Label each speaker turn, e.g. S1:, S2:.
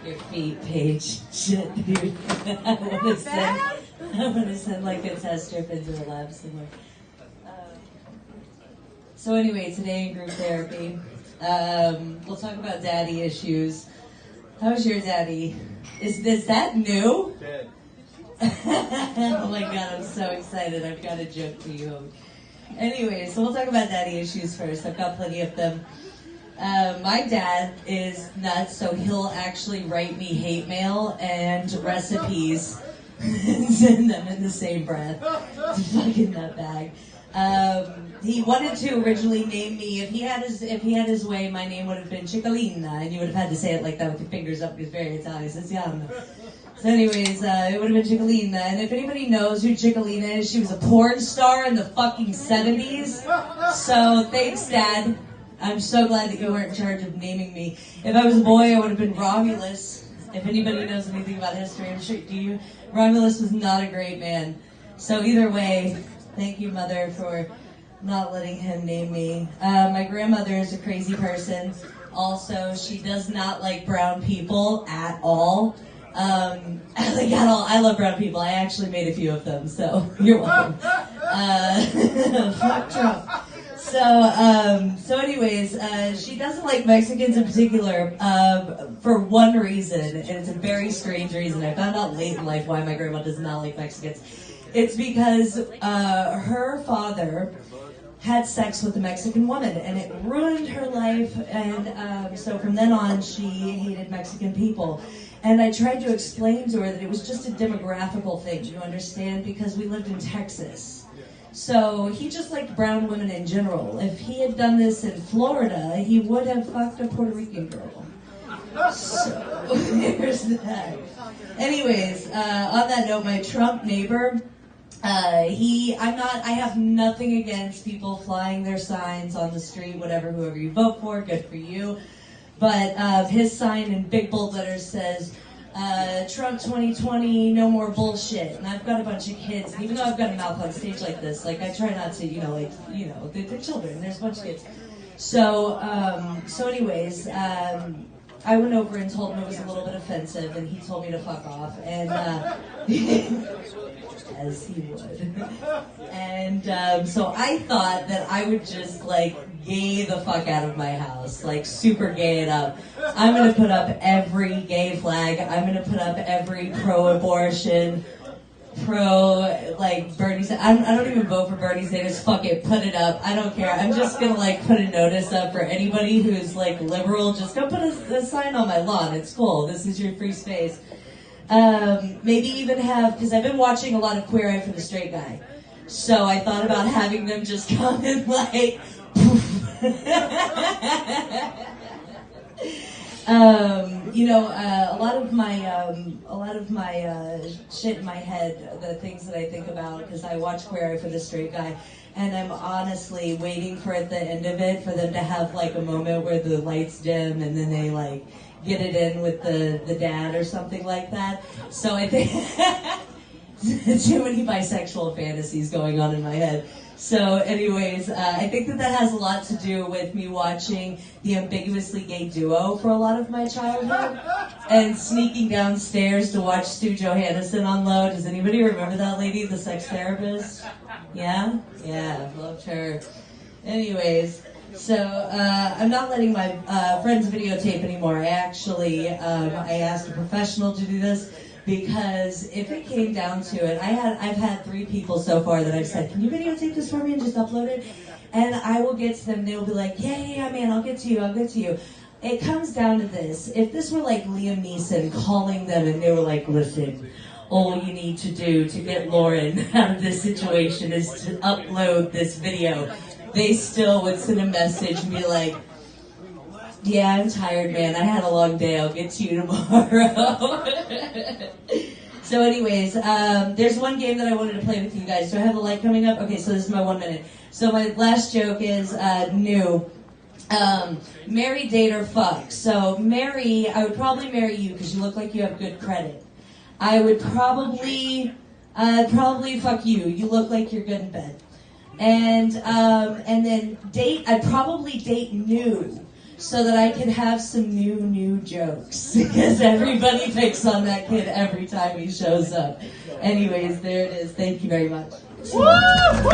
S1: Your feet, Paige. Shit, dude. I want to send like a test strip into the lab somewhere. So anyway, today in group therapy, we'll talk about daddy issues. How's your daddy? Is that new?
S2: Dead.
S1: Oh my god, I'm so excited. I've got a joke for you. Anyway, so we'll talk about daddy issues first. I've got plenty of them. My dad is nuts, so he'll actually write me hate mail and recipes and send them in the same breath. It's a fucking nutbag. He wanted to originally name me, if he had his way, my name would have been Ciccolina, and you would have had to say it like that with your fingers up, because very Italian. Says Jan. So anyways, it would have been Ciccolina, and if anybody knows who Ciccolina is, she was a porn star in the fucking 70s. So thanks, Dad. I'm so glad that you weren't in charge of naming me. If I was a boy, I would have been Romulus. If anybody knows anything about history, I'm sure do you. Romulus was not a great man. So either way, thank you, Mother, for not letting him name me. My grandmother is a crazy person. Also, she does not like brown people at all. Like at all. I love brown people. I actually made a few of them, so you're welcome. Fuck Trump. So anyways, she doesn't like Mexicans in particular for one reason, and it's a very strange reason. I found out late in life why my grandma does not like Mexicans. It's because her father had sex with a Mexican woman, and it ruined her life, and so from then on, she hated Mexican people. And I tried to explain to her that it was just a demographical thing, you understand, because we lived in Texas. So he just liked brown women in general. If he had done this in Florida, he would have fucked a Puerto Rican girl. So there's that. Anyways, on that note, my Trump neighbor, I have nothing against people flying their signs on the street, whoever you vote for, good for you. But his sign in big bold letters says, Trump 2020, no more bullshit. And I've got a bunch of kids, and even though I've got a mouth on stage like this, like I try not to, they're children, there's a bunch of kids. So anyways, I went over and told him it was a little bit offensive, and he told me to fuck off, and as he would. And so I thought that I would just gay the fuck out of my house, super gay it up. I'm gonna put up every gay flag. I'm gonna put up every pro-abortion, Bernie Sanders. I don't even vote for Bernie Sanders. Fuck it, put it up. I don't care. I'm just gonna put a notice up for anybody who's liberal. Just go put a sign on my lawn. It's cool. This is your free space. Maybe even have, because I've been watching a lot of Queer Eye for the Straight Guy. So I thought about having them just come and poof. A lot of my shit in my head, the things that I think about, because I watch Queer Eye for the Straight Guy, and I'm honestly waiting for at the end of it for them to have a moment where the lights dim and then they get it in with the dad or something like that. So I think too many bisexual fantasies going on in my head. So anyways, I think that has a lot to do with me watching the Ambiguously Gay Duo for a lot of my childhood and sneaking downstairs to watch Stu Johannesson on low. Does anybody remember that lady, the sex therapist? Yeah? Yeah, loved her. Anyways, so I'm not letting my friends videotape anymore. I actually, I asked a professional to do this, because if it came down to it, I've had 3 people so far that I've said, can you videotape this for me and just upload it? And I will get to them, they'll be like, yeah, man, I'll get to you. It comes down to this. If this were Liam Neeson calling them and they were like, listen, all you need to do to get Lauren out of this situation is to upload this video, they still would send a message and be like, yeah, I'm tired, man. I had a long day. I'll get to you tomorrow. So anyways, there's one game that I wanted to play with you guys. Do I have a light coming up? Okay, so this is my 1 minute. So my last joke is new. Marry, date, or fuck. So marry, I would probably marry you because you look like you have good credit. I would probably fuck you. You look like you're good in bed. And then date, I'd probably date new. so that I can have some new jokes, because everybody picks on that kid every time he shows up. Anyways, there it is. Thank you very much.
S2: Woo! Woo!